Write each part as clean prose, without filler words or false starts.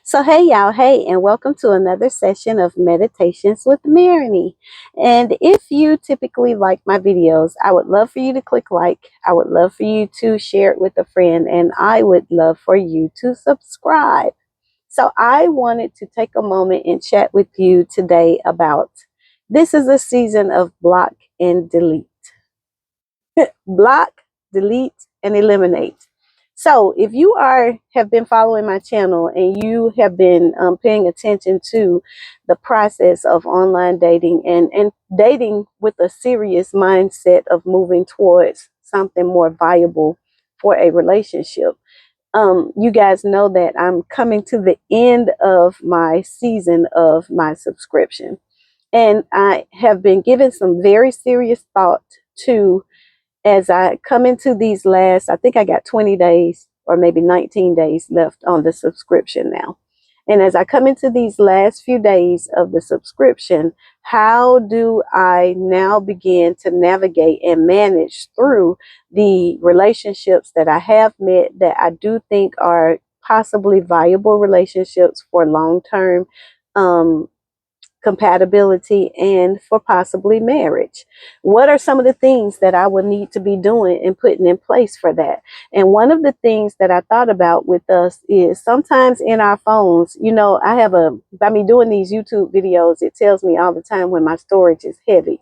So, hey, y'all, hey, and welcome to another session of Meditations with Marini. And if you typically like my videos, I would love for you to click like, I would love for you to share it with a friend, and I would love for you to subscribe. So, I wanted to take a moment and chat with you today about this is a season of block and delete. Block, delete, and eliminate. So if you have been following my channel and you have been paying attention to the process of online dating and dating with a serious mindset of moving towards something more viable for a relationship, you guys know that I'm coming to the end of my season of my subscription. And I have been given some very serious thought to as I come into these last, I think I got 20 days or maybe 19 days left on the subscription now. And as I come into these last few days of the subscription, how do I now begin to navigate and manage through the relationships that I have met that I do think are possibly viable relationships for long term um, compatibility and for possibly marriage? What are some of the things that I would need to be doing and putting in place for that? And one of the things that I thought about with us is sometimes in our phones, by me doing these YouTube videos, it tells me all the time when my storage is heavy.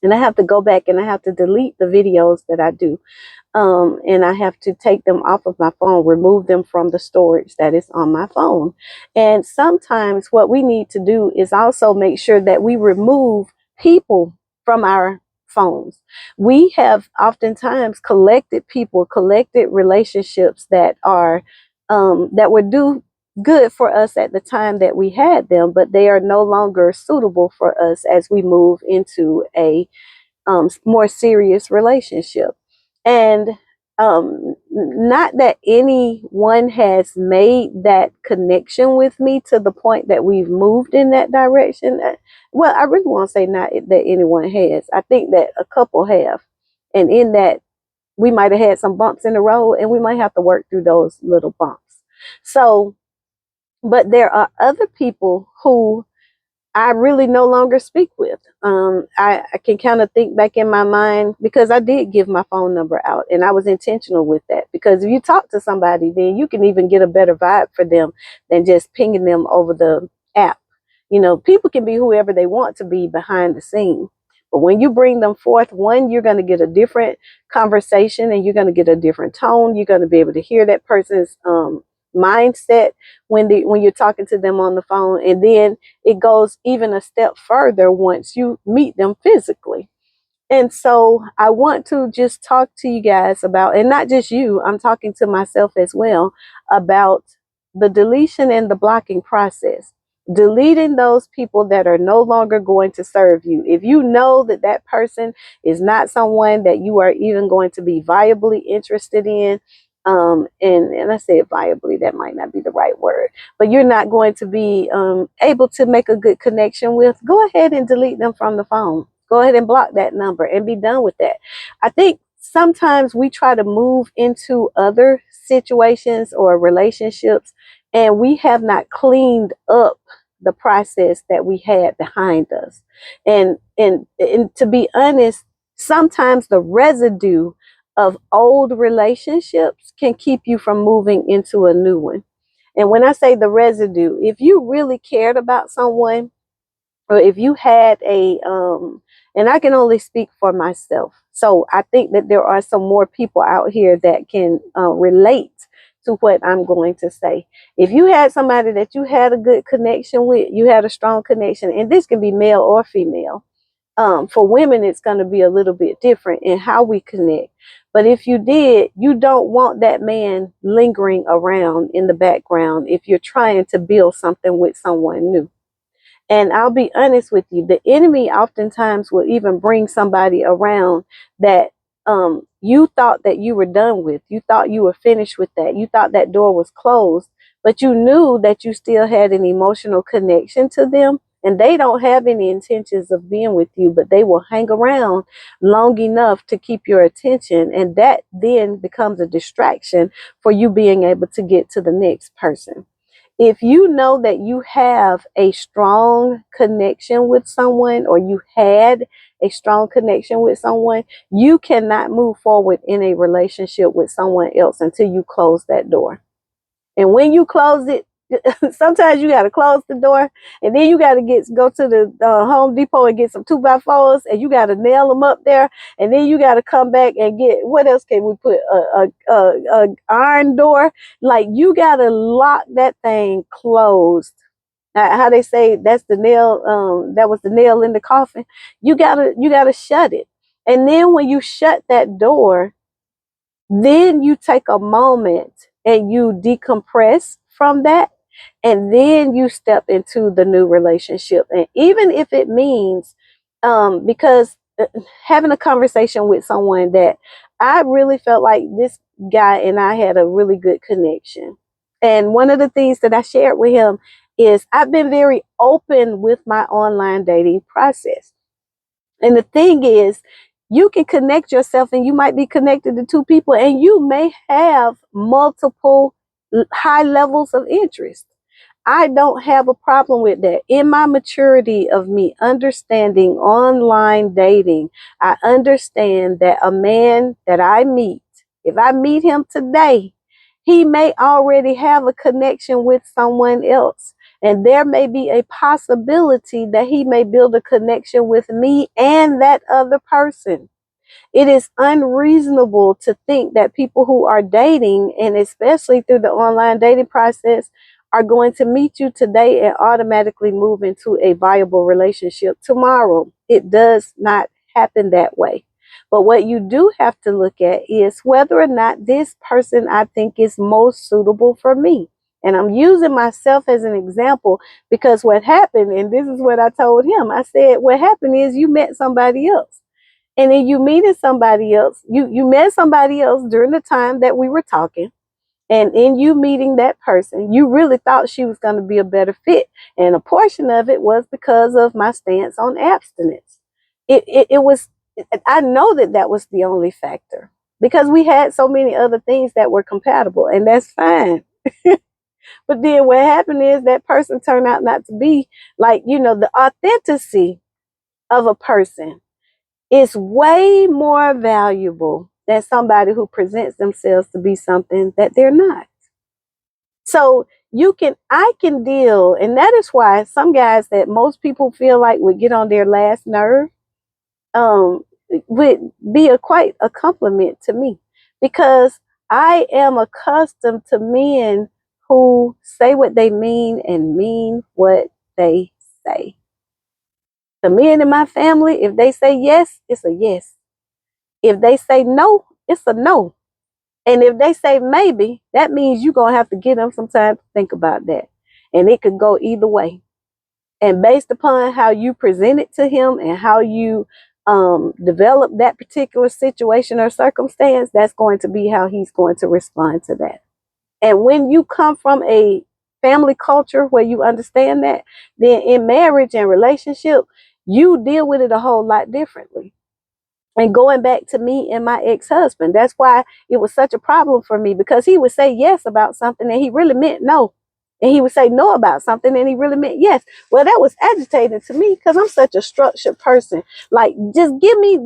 And I have to go back and I have to delete the videos that I do. And I have to take them off of my phone, remove them from the storage that is on my phone. And sometimes what we need to do is also make sure that we remove people from our phones. We have oftentimes collected people, collected relationships that would do good for us at the time that we had them, but they are no longer suitable for us as we move into a more serious relationship. And not that anyone has made that connection with me to the point that we've moved in that direction. Well, I really want to say not that anyone has. I think that a couple have. And in that, we might have had some bumps in the road and we might have to work through those little bumps. So, but there are other people who I really no longer speak with. I can kind of think back in my mind because I did give my phone number out and I was intentional with that. Because if you talk to somebody, then you can even get a better vibe for them than just pinging them over the app. You know, people can be whoever they want to be behind the scene. But when you bring them forth, one, you're going to get a different conversation and you're going to get a different tone. You're going to be able to hear that person's mindset when you're talking to them on the phone, and then it goes even a step further once you meet them physically. And so I want to just talk to you guys about, and not just you, I'm talking to myself as well, about the deletion and the blocking process. Deleting those people that are no longer going to serve you. If you know that that person is not someone that you are even going to be viably interested in, and I say viably, that might not be the right word, but you're not going to be able to make a good connection with, go ahead and delete them from the phone. Go ahead and block that number and be done with that. I think sometimes we try to move into other situations or relationships and we have not cleaned up the process that we had behind us. And to be honest, sometimes the residue of old relationships can keep you from moving into a new one. And when I say the residue, if you really cared about someone, or if you had and I can only speak for myself. So I think that there are some more people out here that can relate to what I'm going to say. If you had somebody that you had a good connection with, you had a strong connection, and this can be male or female. For women, it's going to be a little bit different in how we connect. But if you did, you don't want that man lingering around in the background if you're trying to build something with someone new. And I'll be honest with you, the enemy oftentimes will even bring somebody around that you thought that you were done with. You thought you were finished with that. You thought that door was closed, but you knew that you still had an emotional connection to them. And they don't have any intentions of being with you, but they will hang around long enough to keep your attention. And that then becomes a distraction for you being able to get to the next person. if you know that you have a strong connection with someone, or you had a strong connection with someone, you cannot move forward in a relationship with someone else until you close that door. And when you close it, sometimes you got to close the door, and then you got to go to the Home Depot and get some 2x4s, and you got to nail them up there, and then you got to come back and get, what else can we put, a iron door. Like, you got to lock that thing closed. How they say that's the nail, that was the nail in the coffin. You gotta shut it, and then when you shut that door, then you take a moment and you decompress from that, and then you step into the new relationship. And even if it means, because having a conversation with someone that I really felt like this guy and I had a really good connection. And one of the things that I shared with him is I've been very open with my online dating process. And the thing is, you can connect yourself, and you might be connected to two people, and you may have multiple high levels of interest. I don't have a problem with that. In my maturity of me understanding online dating, I understand that a man that I meet, if I meet him today, he may already have a connection with someone else. And there may be a possibility that he may build a connection with me and that other person. It is unreasonable to think that people who are dating, and especially through the online dating process, are going to meet you today and automatically move into a viable relationship tomorrow. It does not happen that way. But what you do have to look at is whether or not this person I think is most suitable for me. And I'm using myself as an example because what happened, and this is what I told him, I said, what happened is you met somebody else. And then you meeting somebody else. You met somebody else during the time that we were talking. And in you meeting that person, you really thought she was going to be a better fit. And a portion of it was because of my stance on abstinence. It was, I know that that was the only factor, because we had so many other things that were compatible, and that's fine. But then what happened is that person turned out not to be, like, the authenticity of a person is way more valuable than somebody who presents themselves to be something that they're not. So I can deal, and that is why some guys that most people feel like would get on their last nerve, um, would be quite a compliment to me, because I am accustomed to men who say what they mean and mean what they say. The men in my family, if they say yes, it's a yes. If they say no, it's a no. And if they say maybe, that means you're going to have to give them some time to think about that. And it could go either way. And based upon how you present it to him and how you develop that particular situation or circumstance, that's going to be how he's going to respond to that. And when you come from a family culture where you understand that, then in marriage and relationship, you deal with it a whole lot differently. And going back to me and my ex-husband, that's why it was such a problem for me, because he would say yes about something and he really meant no. And he would say no about something and he really meant yes. Well, that was agitating to me because I'm such a structured person. Like, just give me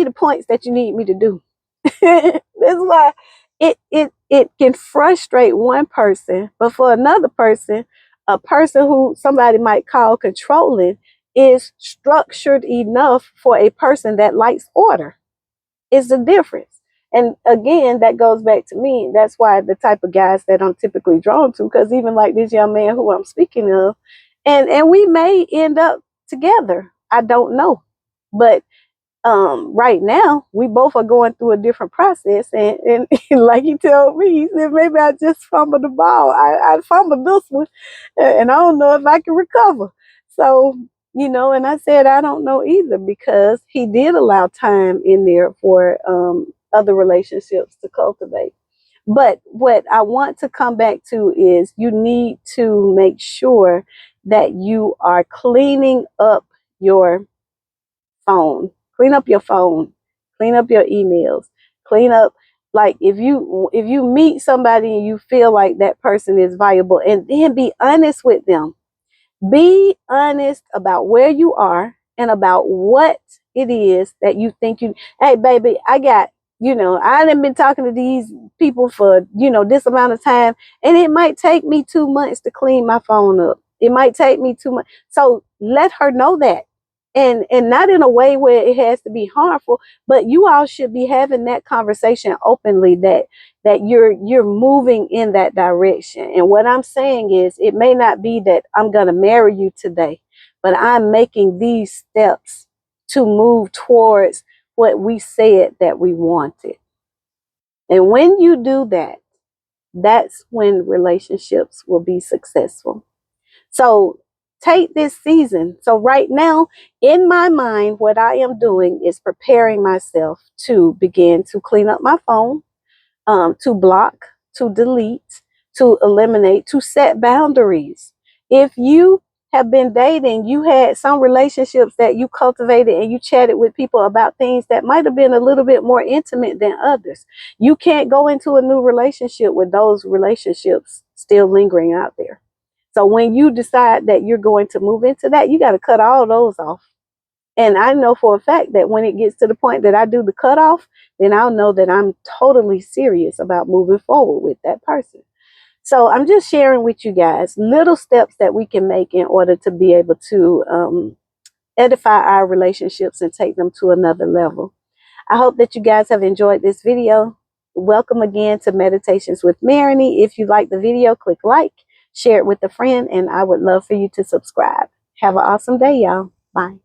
the points that you need me to do. That's why it can frustrate one person, but for another person, a person who somebody might call controlling, is structured enough for a person that likes order. Is the difference. And again, that goes back to me. That's why the type of guys that I'm typically drawn to, because even like this young man who I'm speaking of, and we may end up together. I don't know. But right now we both are going through a different process, and like he told me, he said, maybe I just fumbled the ball. I fumbled this one, and I don't know if I can recover. So, and I said, I don't know either, because he did allow time in there for other relationships to cultivate. But what I want to come back to is, you need to make sure that you are cleaning up your phone. Clean up your phone. Clean up your emails. Clean up Like if you meet somebody and you feel like that person is valuable, and then be honest with them. Be honest about where you are and about what it is that you think you, hey baby, I got, I done been talking to these people for, this amount of time, and it might take me 2 months to clean my phone up. It might take me 2 months. So let her know that. And not in a way where it has to be harmful, but you all should be having that conversation openly, that you're moving in that direction. And what I'm saying is, it may not be that I'm going to marry you today, but I'm making these steps to move towards what we said that we wanted. And when you do that, that's when relationships will be successful. So take this season. So right now, in my mind, what I am doing is preparing myself to begin to clean up my phone, to block, to delete, to eliminate, to set boundaries. If you have been dating, you had some relationships that you cultivated and you chatted with people about things that might have been a little bit more intimate than others. You can't go into a new relationship with those relationships still lingering out there. So when you decide that you're going to move into that, you got to cut all those off. And I know for a fact that when it gets to the point that I do the cutoff, then I'll know that I'm totally serious about moving forward with that person. So I'm just sharing with you guys little steps that we can make in order to be able to edify our relationships and take them to another level. I hope that you guys have enjoyed this video. Welcome again to Meditations with Maranie. If you like the video, click like, share it with a friend, and I would love for you to subscribe. Have an awesome day, y'all. Bye.